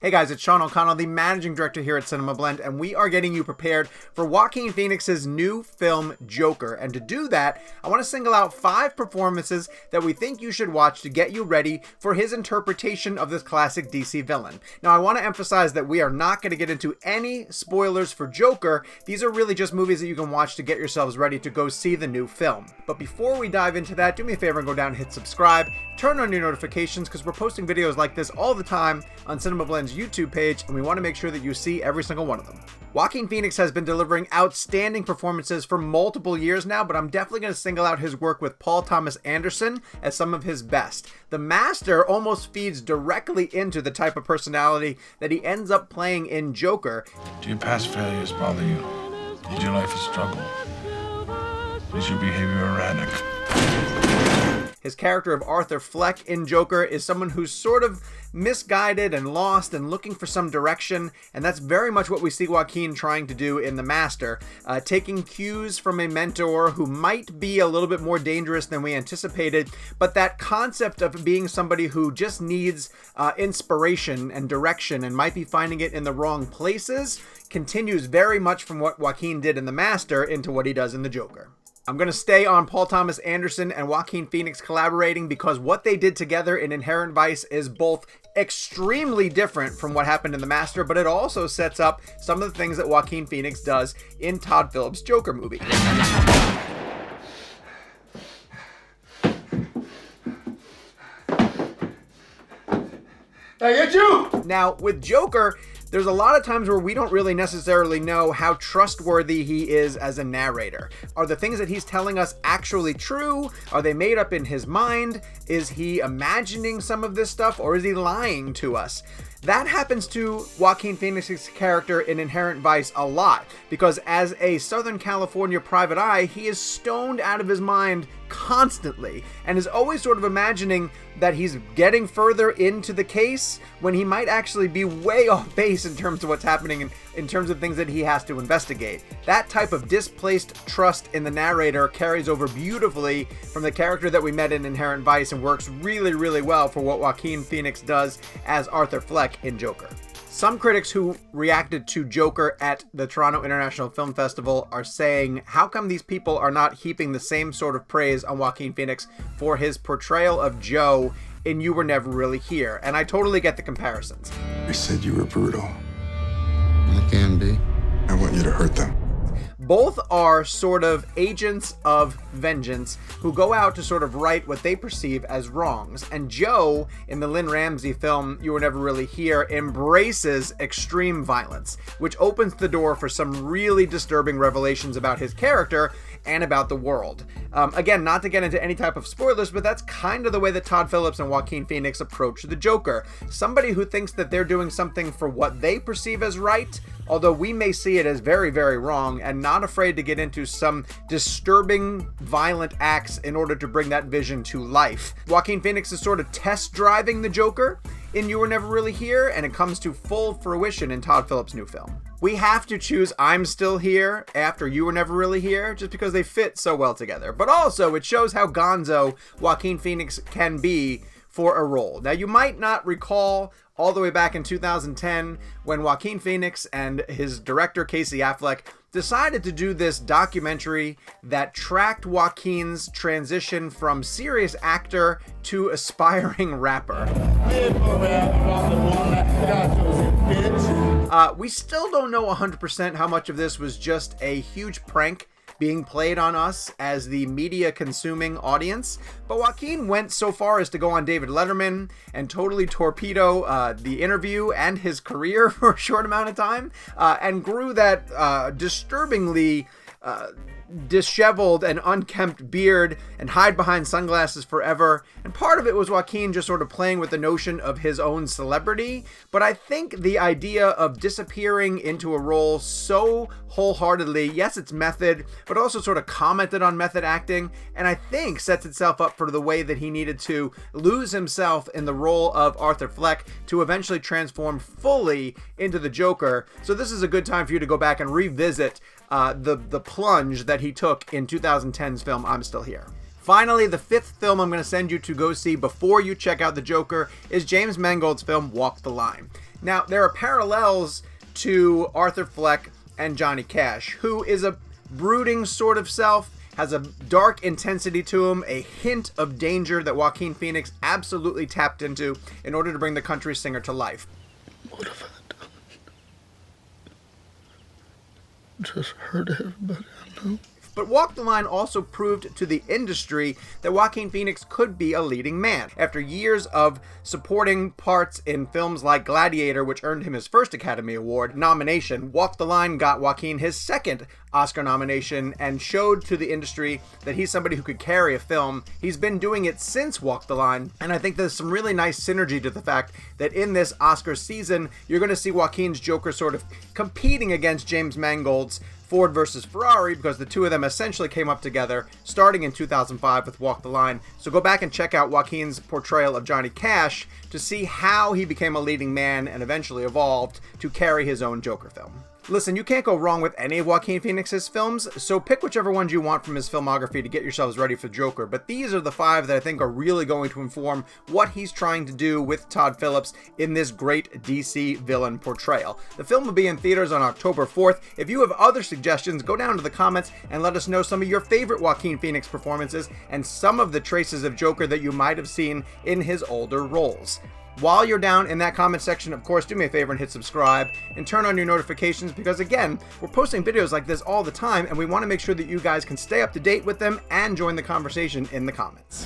Hey guys, it's Sean O'Connell, the managing director here at CinemaBlend, and we are getting you prepared for Joaquin Phoenix's new film, Joker. And to do that, I want to single out 5 performances that we think you should watch to get you ready for his interpretation of this classic DC villain. Now, I want to emphasize that we are not going to get into any spoilers for Joker. These are really just movies that you can watch to get yourselves ready to go see the new film. But before we dive into that, do me a favor and go down and hit subscribe. Turn on your notifications because we're posting videos like this all the time on CinemaBlend's YouTube page, and we want to make sure that you see every single one of them. Joaquin Phoenix has been delivering outstanding performances for multiple years now, but I'm definitely going to single out his work with Paul Thomas Anderson as some of his best. The Master almost feeds directly into the type of personality that he ends up playing in Joker. Do your past failures bother you? Is your life a struggle? Is your behavior erratic? His character of Arthur Fleck in Joker is someone who's sort of misguided and lost and looking for some direction, and that's very much what we see Joaquin trying to do in The Master, taking cues from a mentor who might be a little bit more dangerous than we anticipated, but that concept of being somebody who just needs inspiration and direction and might be finding it in the wrong places continues very much from what Joaquin did in The Master into what he does in the Joker. I'm going to stay on Paul Thomas Anderson and Joaquin Phoenix collaborating because what they did together in Inherent Vice is both extremely different from what happened in The Master, but it also sets up some of the things that Joaquin Phoenix does in Todd Phillips' Joker movie. I get you! Now, with Joker, there's a lot of times where we don't really necessarily know how trustworthy he is as a narrator. Are the things that he's telling us actually true? Are they made up in his mind? Is he imagining some of this stuff, or is he lying to us? That happens to Joaquin Phoenix's character in Inherent Vice a lot, because as a Southern California private eye, he is stoned out of his mind constantly and is always sort of imagining that he's getting further into the case when he might actually be way off base in terms of what's happening in terms of things that he has to investigate. That type of displaced trust in the narrator carries over beautifully from the character that we met in Inherent Vice and works really, really well for what Joaquin Phoenix does as Arthur Fleck in Joker. Some critics who reacted to Joker at the Toronto International Film Festival are saying, how come these people are not heaping the same sort of praise on Joaquin Phoenix for his portrayal of Joe in You Were Never Really Here? And I totally get the comparisons. They said you were brutal. I can be. I want you to hurt them. Both are sort of agents of vengeance who go out to sort of right what they perceive as wrongs. And Joe, in the Lynn Ramsey film You Were Never Really Here, embraces extreme violence, which opens the door for some really disturbing revelations about his character and about the world. Again, not to get into any type of spoilers, but that's kind of the way that Todd Phillips and Joaquin Phoenix approach the Joker. Somebody who thinks that they're doing something for what they perceive as right, although we may see it as very, very wrong, and not afraid to get into some disturbing, violent acts in order to bring that vision to life. Joaquin Phoenix is sort of test driving the Joker in You Were Never Really Here, and it comes to full fruition in Todd Phillips' new film. We have to choose I'm Still Here after You Were Never Really Here just because they fit so well together. But also, it shows how gonzo Joaquin Phoenix can be for a role. Now, you might not recall all the way back in 2010 when Joaquin Phoenix and his director Casey Affleck decided to do this documentary that tracked Joaquin's transition from serious actor to aspiring rapper. We still don't know 100% how much of this was just a huge prank being played on us as the media consuming audience, but Joaquin went so far as to go on David Letterman and totally torpedo the interview and his career for a short amount of time, and grew that disturbingly disheveled and unkempt beard and hide behind sunglasses forever. And part of it was Joaquin just sort of playing with the notion of his own celebrity. But I think the idea of disappearing into a role so wholeheartedly, yes, it's method, but also sort of commented on method acting, and I think sets itself up for the way that he needed to lose himself in the role of Arthur Fleck to eventually transform fully into the Joker. So this is a good time for you to go back and revisit the plunge that he took in 2010's film I'm Still Here. Finally, the 5th film I'm going to send you to go see before you check out The Joker is James Mangold's film Walk the Line. Now, there are parallels to Arthur Fleck and Johnny Cash, who is a brooding sort of self, has a dark intensity to him, a hint of danger that Joaquin Phoenix absolutely tapped into in order to bring the country singer to life. What have I done? Just hurt everybody I know. But Walk the Line also proved to the industry that Joaquin Phoenix could be a leading man. After years of supporting parts in films like Gladiator, which earned him his first Academy Award nomination, Walk the Line got Joaquin his second Oscar nomination and showed to the industry that he's somebody who could carry a film. He's been doing it since Walk the Line, and I think there's some really nice synergy to the fact that in this Oscar season, you're going to see Joaquin's Joker sort of competing against James Mangold's Ford versus Ferrari, because the two of them essentially came up together starting in 2005 with Walk the Line. So go back and check out Joaquin's portrayal of Johnny Cash to see how he became a leading man and eventually evolved to carry his own Joker film. Listen, you can't go wrong with any of Joaquin Phoenix's films, so pick whichever ones you want from his filmography to get yourselves ready for Joker, but these are the 5 that I think are really going to inform what he's trying to do with Todd Phillips in this great DC villain portrayal. The film will be in theaters on October 4th. If you have other suggestions, go down to the comments and let us know some of your favorite Joaquin Phoenix performances and some of the traces of Joker that you might have seen in his older roles. While you're down in that comment section, of course, do me a favor and hit subscribe and turn on your notifications because, again, we're posting videos like this all the time and we want to make sure that you guys can stay up to date with them and join the conversation in the comments.